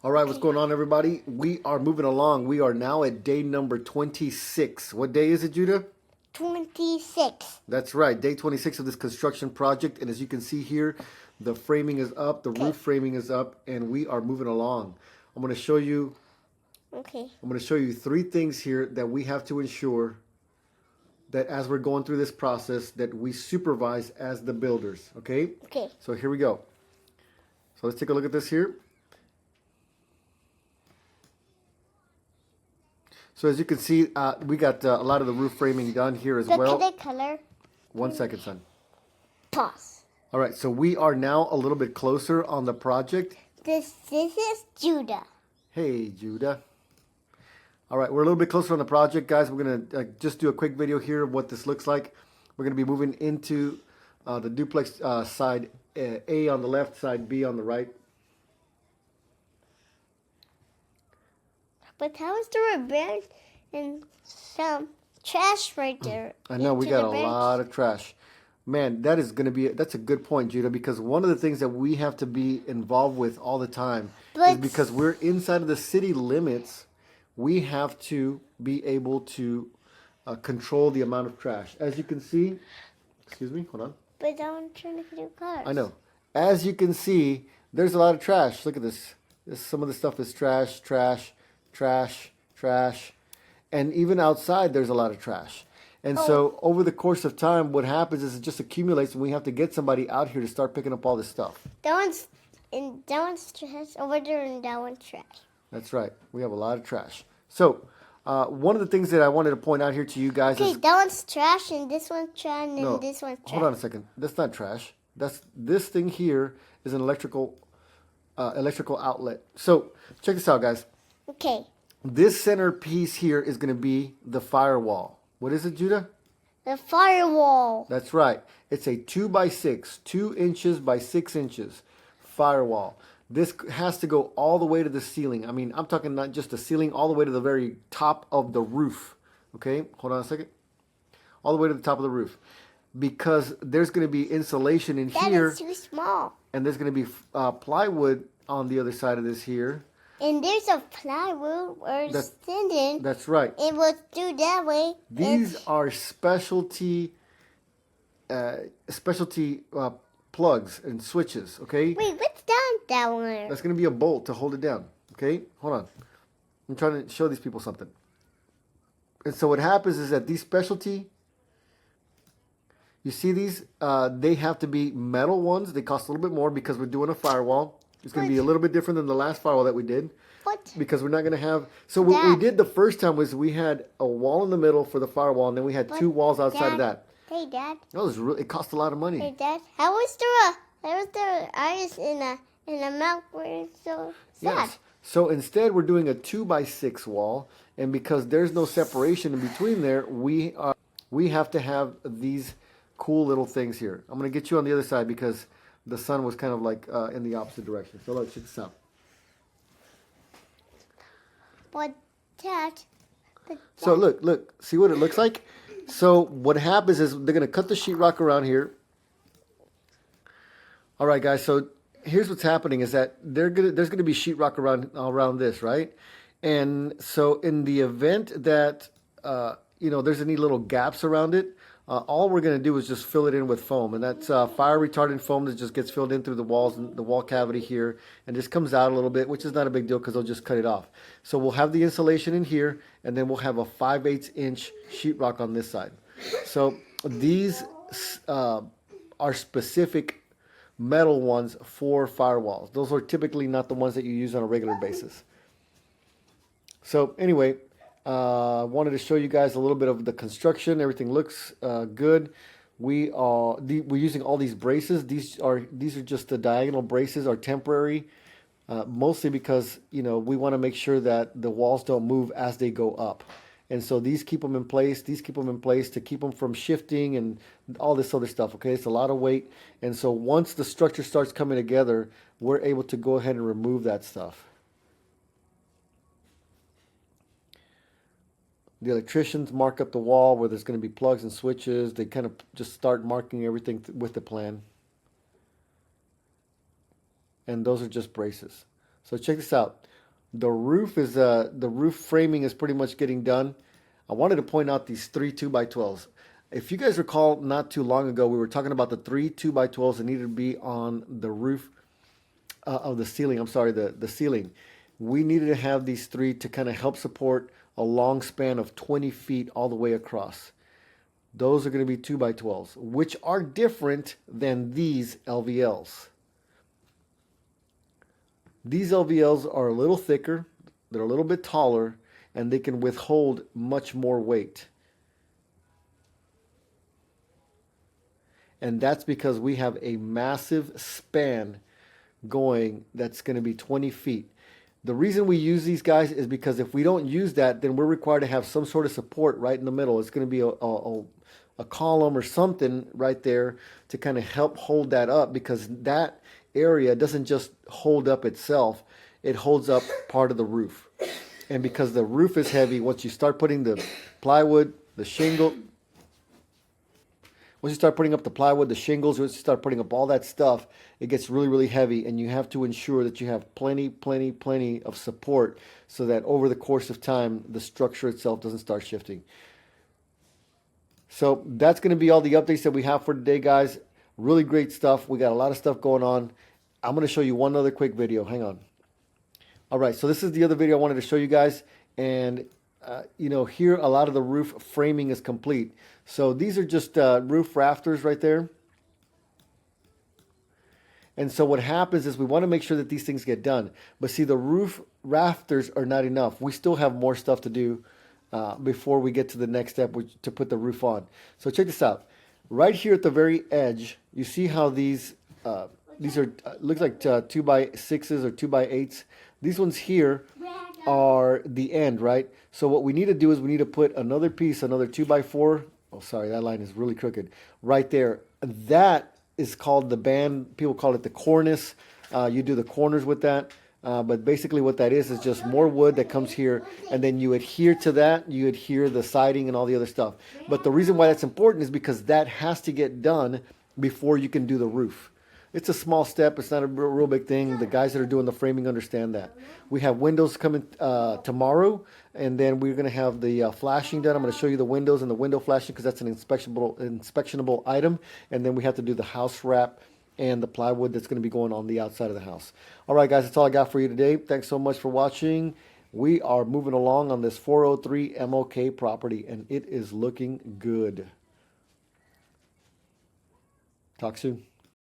All right, what's going on, everybody? We are moving along. We are now at day number 26. What day is it, Judah? 26. That's right, day 26 of this construction project. And as you can see here, the framing is up, the roof framing is up, and we are moving along. I'm going to show you. Okay. I'm going to show you three things here that we have to ensure that as we're going through this process that we supervise as the builders. Okay. Okay. So here we go. So let's take a look at this here. So as you can see, we got a lot of the roof framing done here as well. Look at the color. 1 second, son. Pause. All right, so we are now a little bit closer on the project. This is Judah. Hey, Judah. All right, we're a little bit closer on the project, guys. We're going to just do a quick video here of what this looks like. We're going to be moving into the duplex side A on the left, side B on the right. But how is there a bench and some trash right there? I know, we got a lot of trash. Man, that's a good point, Judah, because one of the things that we have to be involved with all the time is because we're inside of the city limits, we have to be able to control the amount of trash. As you can see, excuse me, hold on. But I'm trying to do cars. I know. As you can see, there's a lot of trash. Look at this. Some of the stuff is trash, trash, trash, trash. And even outside, there's a lot of trash. And so over the course of time, what happens is it just accumulates, and we have to get somebody out here to start picking up all this stuff. That one's trash over there, and that one's trash. That's right. We have a lot of trash. So one of the things that I wanted to point out here to you guys is... Okay, that one's trash, and this one's trash, and this one's trash. Hold on a second. That's not trash. This thing here is an electrical outlet. So check this out, guys. Okay. This center piece here is going to be the firewall. What is it, Judah? The firewall. That's right. It's a 2x6, 2 inches by 6 inches firewall. This has to go all the way to the ceiling. I mean, I'm talking not just the ceiling, all the way to the very top of the roof. Okay, hold on a second. All the way to the top of the roof. Because there's going to be insulation in here. That is too small. And there's going to be plywood on the other side of this here. And there's a plywood or standing. That's right. It will do that way. These are specialty plugs and switches, okay? Wait, what's down that one? That's going to be a bolt to hold it down, okay? Hold on. I'm trying to show these people something. And so what happens is that these specialty, you see these, they have to be metal ones. They cost a little bit more because we're doing a firewall. It's going to be a little bit different than the last firewall that we did. What? Because we're not going to have... So what we did the first time was we had a wall in the middle for the firewall, and then we had two walls outside of that. Hey, Dad. It cost a lot of money. Hey, Dad. How was there eyes in a mouth where it's so sad? Yes. So instead, we're doing a 2x6 wall, and because there's no separation in between there, we have to have these cool little things here. I'm going to get you on the other side because the sun was kind of like in the opposite direction. So let's check this out. But Dad. So look, see what it looks like? So what happens is they're going to cut the sheetrock around here. All right, guys, so here's what's happening is that there's going to be sheetrock around this, right? And so in the event that, there's any little gaps around it, all we're going to do is just fill it in with foam. And that's fire retardant foam that just gets filled in through the walls and the wall cavity here. And just comes out a little bit, which is not a big deal because they'll just cut it off. So we'll have the insulation in here, and then we'll have a 5/8 inch sheetrock on this side. So these are specific metal ones for firewalls. Those are typically not the ones that you use on a regular basis. So anyway... I wanted to show you guys a little bit of the construction. Everything looks good. We're using all these braces. These are just the diagonal braces, are temporary, mostly because we want to make sure that the walls don't move as they go up. And so these keep them in place. These keep them in place to keep them from shifting and all this other stuff. Okay, it's a lot of weight. And so once the structure starts coming together, we're able to go ahead and remove that stuff. The electricians mark up the wall where there's going to be plugs and switches. They kind of just start marking everything with the plan. And those are just braces. So check this out. The roof framing is pretty much getting done. I wanted to point out these three 2x12s. If you guys recall, not too long ago, we were talking about the three 2x12s that needed to be on the roof of the ceiling. I'm sorry, the ceiling. We needed to have these three to kind of help support a long span of 20 feet all the way across. Those are going to be 2x12s, which are different than these LVLs. These LVLs are a little thicker, they're a little bit taller, and they can withhold much more weight. And that's because we have a massive span going that's going to be 20 feet. The reason we use these guys is because if we don't use that, then we're required to have some sort of support right in the middle. It's going to be a column or something right there to kind of help hold that up, because that area doesn't just hold up itself, it holds up part of the roof. And because the roof is heavy, once you start putting the plywood, the shingle, once you start putting up the plywood, the shingles, once you start putting up all that stuff, it gets really, really heavy, and you have to ensure that you have plenty of support so that over the course of time, the structure itself doesn't start shifting. So that's going to be all the updates that we have for today, guys. Really great stuff. We got a lot of stuff going on. I'm going to show you one other quick video. Hang on. All right, so this is the other video I wanted to show you guys. And, here a lot of the roof framing is complete. So these are just roof rafters right there. And so what happens is we want to make sure that these things get done. But see, the roof rafters are not enough. We still have more stuff to do before we get to the next step, which to put the roof on. So check this out. Right here at the very edge, you see how these are looks like 2x6s or 2x8s. These ones here are the end, right? So what we need to do is we need to put another piece, another 2x4. Oh, sorry, that line is really crooked. Right there. That is called the band. People call it the cornice. You do the corners with that. But basically what that is just more wood that comes here, and then you adhere to that. You adhere the siding and all the other stuff. But the reason why that's important is because that has to get done before you can do the roof. It's a small step. It's not a real big thing. The guys that are doing the framing understand that. We have windows coming tomorrow, and then we're going to have the flashing done. I'm going to show you the windows and the window flashing because that's an inspectionable item. And then we have to do the house wrap and the plywood that's going to be going on the outside of the house. All right, guys, that's all I got for you today. Thanks so much for watching. We are moving along on this 403 MOK property, and it is looking good. Talk soon.